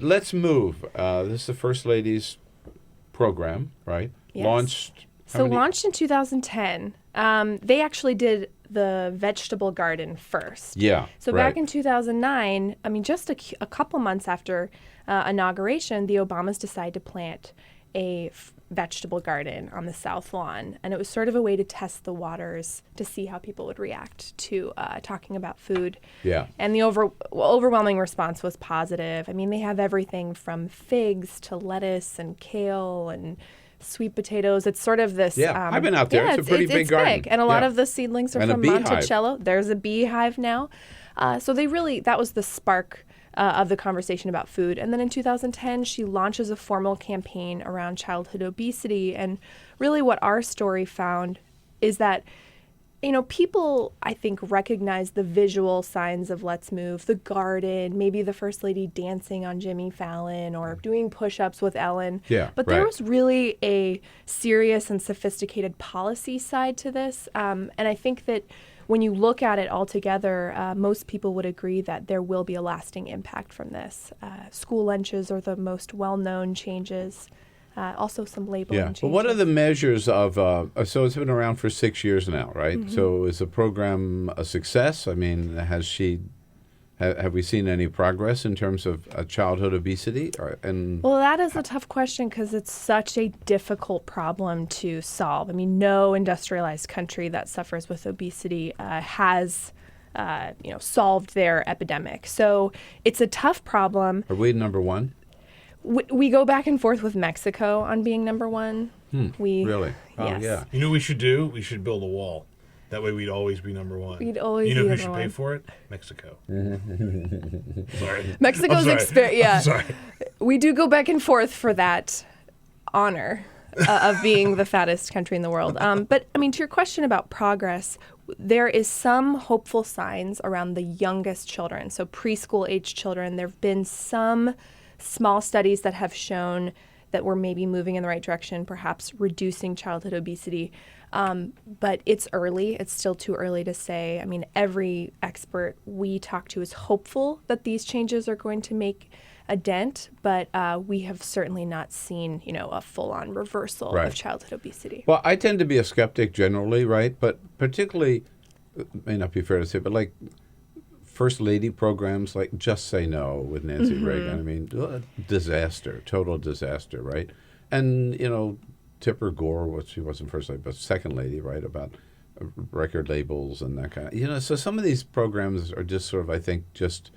But let's move. This is the First Lady's program, right? Yes. Launched in 2010. They actually did the vegetable garden first. Yeah. So back in 2009, just a couple months after inauguration, the Obamas decided to plant a vegetable garden on the South Lawn. And it was sort of a way to test the waters to see how people would react to talking about food. Yeah. And the overwhelming response was positive. They have everything from figs to lettuce and kale and sweet potatoes. It's sort of this. Yeah, I've been out there. It's a pretty big garden. Big. And a lot of the seedlings are from Monticello. There's a beehive now. So that was the spark of the conversation about food. And then in 2010, she launches a formal campaign around childhood obesity. And really what our story found is that, people, I think, recognize the visual signs of Let's Move, the garden, maybe the First Lady dancing on Jimmy Fallon or doing push-ups with Ellen. Yeah, but there was really a serious and sophisticated policy side to this. And I think that when you look at it all together, most people would agree that there will be a lasting impact from this. School lunches are the most well-known changes. Also some labeling changes. But what are the measures of, so it's been around for 6 years now, right? Mm-hmm. So is the program a success? Have we seen any progress in terms of childhood obesity? Well, that is a tough question because it's such a difficult problem to solve. No industrialized country that suffers with obesity has solved their epidemic. So it's a tough problem. Are we number one? We go back and forth with Mexico on being number one. Really? Oh, yes. yeah. You know what we should do? We should build a wall. That way we'd always be number one. We'd always be number one. You know who should pay for it? Mexico. Sorry. Mexico's I'm sorry. We do go back and forth for that honor of being the fattest country in the world. But to your question about progress, there is some hopeful signs around the youngest children. So preschool age children, there have been some small studies that have shown that we're maybe moving in the right direction, perhaps reducing childhood obesity. But it's early. It's still too early to say. Every expert we talk to is hopeful that these changes are going to make a dent, but we have certainly not seen, a full-on reversal of childhood obesity. Well, I tend to be a skeptic generally, right? But particularly, it may not be fair to say, but like First Lady programs like Just Say No with Nancy Reagan. Disaster, total disaster, right? And, Tipper Gore, well, she wasn't First Lady, but Second Lady, right, about record labels and that kind of, so some of these programs are just sort of, I think, just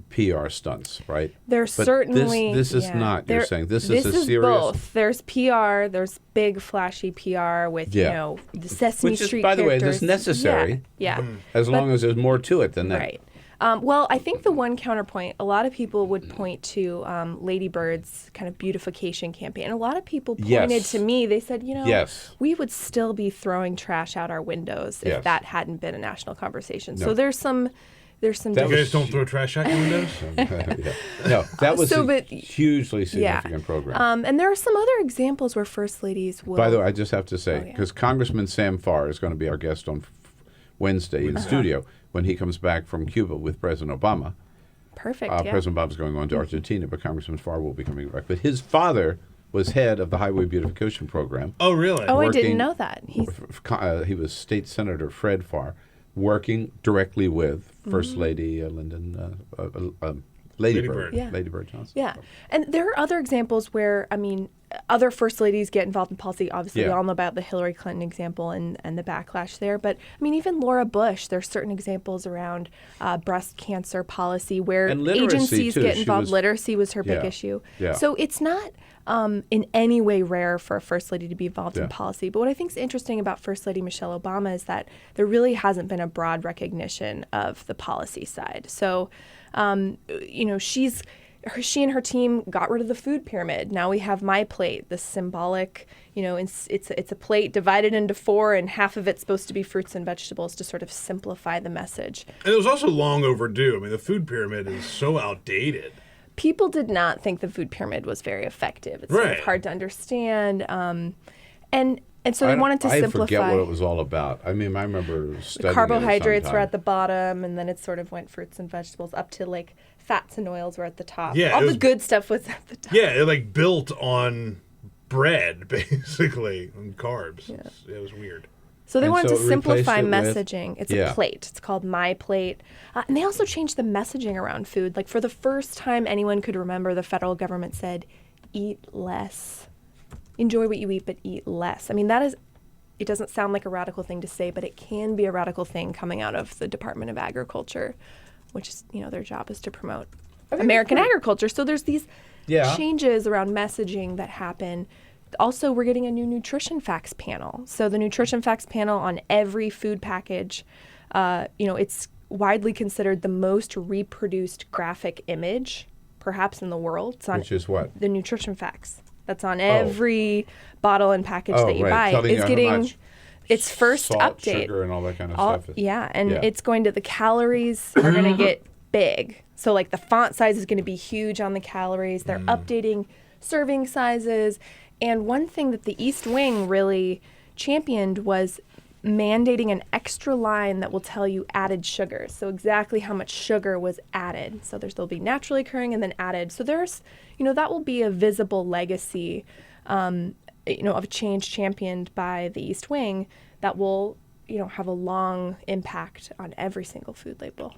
PR stunts, right? There's but certainly... This is not, you're saying. This is a serious... This is both. There's PR, there's big flashy PR with, the Sesame Street by the way, characters. this is necessary. Yeah. As long as there's more to it than that. Right. Well, I think the one counterpoint, a lot of people would point to Lady Bird's kind of beautification campaign. A lot of people pointed to me. They said, we would still be throwing trash out our windows if that hadn't been a national conversation. No. So there's some you guys don't throw trash out your windows? No, that was a hugely significant program. And there are some other examples where First Ladies will... By the way, I just have to say, because Congressman Sam Farr is going to be our guest on Wednesday in the studio when he comes back from Cuba with President Obama. Perfect, President Obama's going on to Argentina, but Congressman Farr will be coming back. But his father was head of the Highway Beautification Program. Oh, really? Oh, I didn't know that. He was State Senator Fred Farr, working directly with First Lady Lady Bird. Lady Bird Johnson. Yeah. And there are other examples where, other First Ladies get involved in policy. Obviously, we all know about the Hillary Clinton example and the backlash there. But, even Laura Bush, there are certain examples around breast cancer policy where agencies get involved. Literacy was her big issue. Yeah. So it's not in any way rare for a First Lady to be involved in policy. But what I think is interesting about First Lady Michelle Obama is that there really hasn't been a broad recognition of the policy side. So, she and her team got rid of the food pyramid. Now we have My Plate, the symbolic, it's a plate divided into 4 and half of it's supposed to be fruits and vegetables to sort of simplify the message. And it was also long overdue. The food pyramid is so outdated. People did not think the food pyramid was very effective. It's sort of hard to understand. And so they wanted to simplify. I forget what it was all about. I remember studying carbohydrates it were at the bottom, and then it sort of went fruits and vegetables up to like fats and oils were at the top. Yeah, All it the was- good stuff was at the top. Yeah, it like built on bread, basically, on carbs. It was weird. So they And wanted so to it replaced simplify it with- messaging. It's Yeah. a plate. It's called My Plate. And they also changed the messaging around food. Like for the first time anyone could remember, the federal government said, eat less. Enjoy what you eat, but eat less. I mean, it doesn't sound like a radical thing to say, but it can be a radical thing coming out of the Department of Agriculture, which is, their job is to promote American agriculture. So there's these Yeah. changes around messaging that happen. Also, we're getting a new nutrition facts panel. So the nutrition facts panel on every food package, it's widely considered the most reproduced graphic image, perhaps in the world. It's on Which is what? the nutrition facts. That's on every bottle and package that you buy. Telling you It's how getting much its first salt, update. sugar, and all that kind of All- stuff. yeah, and yeah. it's going to, the calories are going to get big. So like the font size is going to be huge on the calories. They're updating serving sizes. And one thing that the East Wing really championed was mandating an extra line that will tell you added sugars. So exactly how much sugar was added. So there'll be naturally occurring and then added. So there's, that will be a visible legacy, of change championed by the East Wing that will, have a long impact on every single food label.